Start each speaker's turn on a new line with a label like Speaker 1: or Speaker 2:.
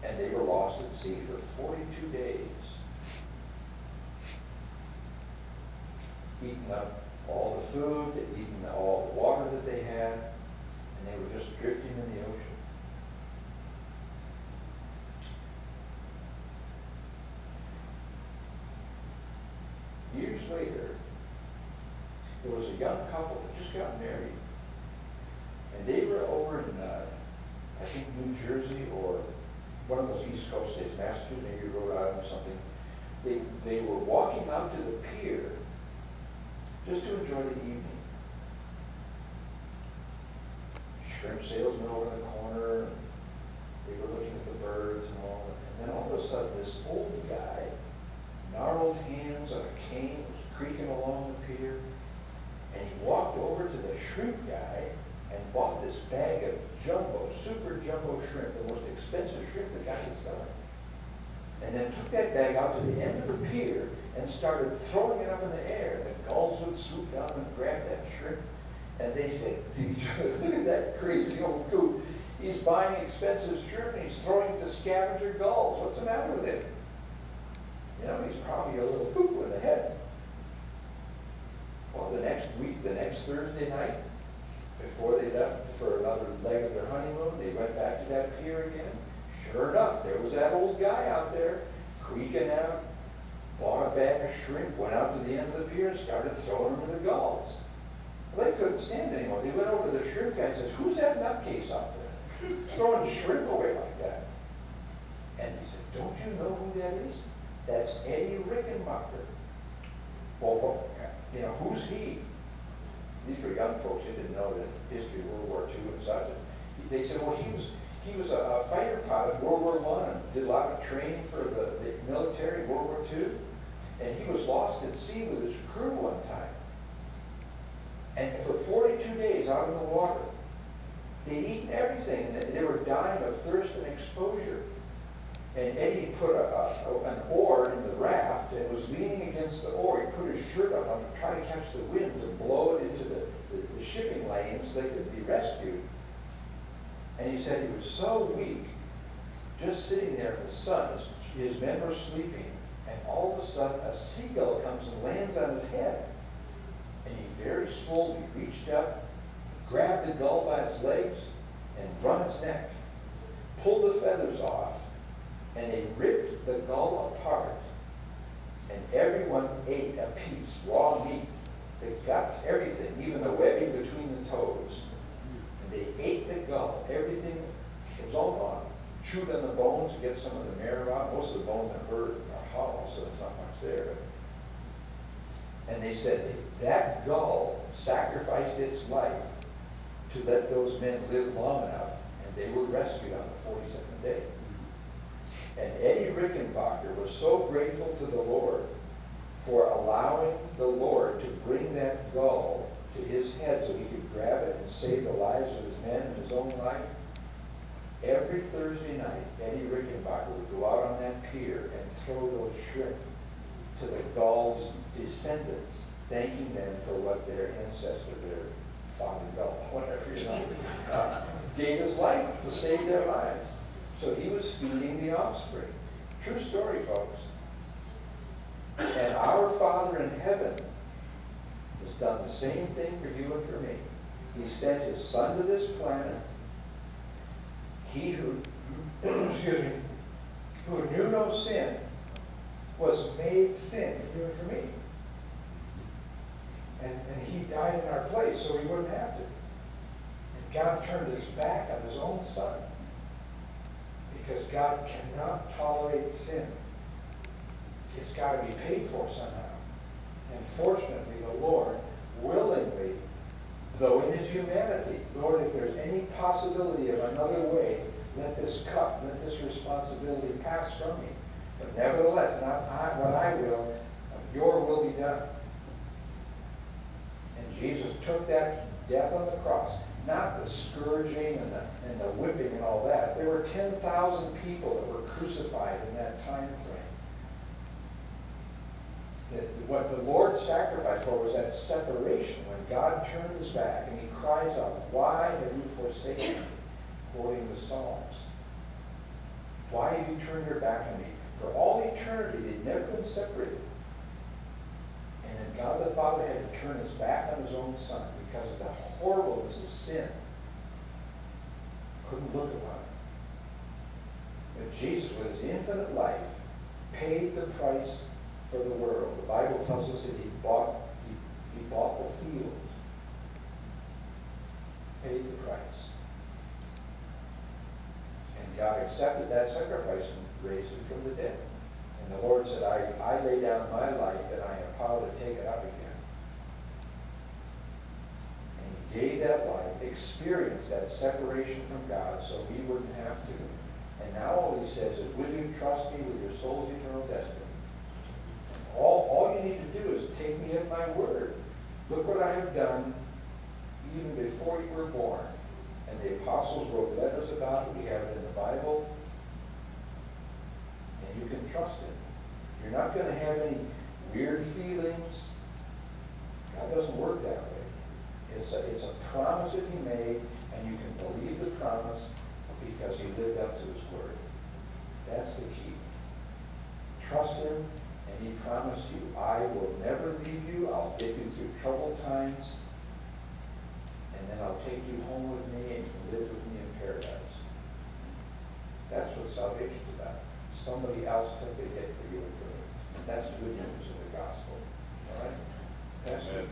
Speaker 1: And they were lost at sea for 42 days, eating up all the food, they'd eaten all the water that they had, and they were just drifting in the ocean. Years later, there was a young couple that just got married, and they were over in, I think, New Jersey or one of those East Coast states, Massachusetts, maybe Rhode Island or something. They were walking out to the pier just to enjoy the evening. Shrimp salesman over in the corner, they were looking at the birds and all. And then all of a sudden, this old guy, gnarled hands on a cane, was creaking along the pier, and he walked over to the shrimp guy and bought this bag of jumbo, super jumbo shrimp, the most expensive shrimp the guy was selling. And then took that bag out to the end of the pier and started throwing it up in the air. The gulls would swoop down and grab that shrimp. And they said to each other, look at that crazy old goat. He's buying expensive shrimp and he's throwing it to scavenger gulls. What's the matter with him? You know, he's probably a little cuckoo in the head. Well, the next week, the next Thursday night, before they left for another leg of their honeymoon, they went back to that pier again. Sure enough, there was that old guy out there, creaking out, bought a bag of shrimp, went out to the end of the pier and started throwing them to the gulls. Well, they couldn't stand it anymore. They went over to the shrimp guy and said, who's that nutcase out there? Throwing shrimp away like that. And he said, don't you know who that is? That's Eddie Rickenbacker. Well, you know, who's he? These were young folks who didn't know the history of World War II and such. They said, well, he was a fighter pilot in World War I and did a lot of training for the military in World War II. And he was lost at sea with his crew one time. And for 42 days out in the water, they'd eaten everything. And they were dying of thirst and exposure. And Eddie put an oar in the raft and was leaning against the oar. He put his shirt up on to try to catch the wind to blow it into the shipping lanes so they could be rescued. And he said he was so weak, just sitting there in the sun, his men were sleeping, and all of a sudden a seagull comes and lands on his head. And he very slowly reached up, grabbed the gull by its legs, and wrung its neck, pulled the feathers off, and they ripped the gull apart, and everyone ate a piece, raw meat, the guts, everything, even the webbing between the toes. And they ate the gull, everything, it was all gone. Chewed on the bones to get some of the marrow out. Most of the bones in a bird are hollow, so there's not much there. And they said that gull sacrificed its life to let those men live long enough, and they were rescued on the 42nd day. And Eddie Rickenbacker was so grateful to the Lord for allowing the Lord to bring that gull to his head so he could grab it and save the lives of his men and his own life. Every Thursday night, Eddie Rickenbacker would go out on that pier and throw those shrimp to the gull's descendants, thanking them for what their ancestor, their father gull, whatever, gave his life to save their lives. So he was feeding the offspring. True story, folks. And our Father in heaven has done the same thing for you and for me. He sent his Son to this planet. He who, excuse me, who knew no sin was made sin for you and for me. And he died in our place so we wouldn't have to. And God turned his back on his own Son. Because God cannot tolerate sin. It's got to be paid for somehow. And fortunately, the Lord willingly, though in his humanity, Lord, if there's any possibility of another way, let this cup, let this responsibility pass from me. But nevertheless, not what I will, your will be done. And Jesus took that death on the cross. Not the scourging and the whipping and all that. There were 10,000 people that were crucified in that time frame. What the Lord sacrificed for was that separation when God turned his back and he cries out, why have you forsaken me? Quoting the Psalms. Why have you turned your back on me? For all eternity, they'd never been separated. And then God the Father had to turn his back on his own Son because of the horribleness of sin. Couldn't look upon it. But Jesus, with his infinite life, paid the price for the world. The Bible tells us that he bought the field. Paid the price. And God accepted that sacrifice and raised him from the dead. And the Lord said, I lay down my life and I have power to take it up again. And he gave that life, experienced that separation from God so we wouldn't have to. And now all he says is, will you trust me with your soul's eternal destiny? All you need to do is take me at my word. Look what I have done even before you were born. And the apostles wrote letters about it. We have it in the Bible. And you can trust him. You're not going to have any weird feelings. God doesn't work that way. It's a promise that he made, and you can believe the promise because he lived up to his word. That's the key. Trust him, and he promised you, I will never leave you. I'll get you through troubled times, and then I'll take you home with me and you can live with me in paradise. That's what salvation's about. Somebody else took the hit for you and for me. That's the good news of the gospel. All right? Pastor?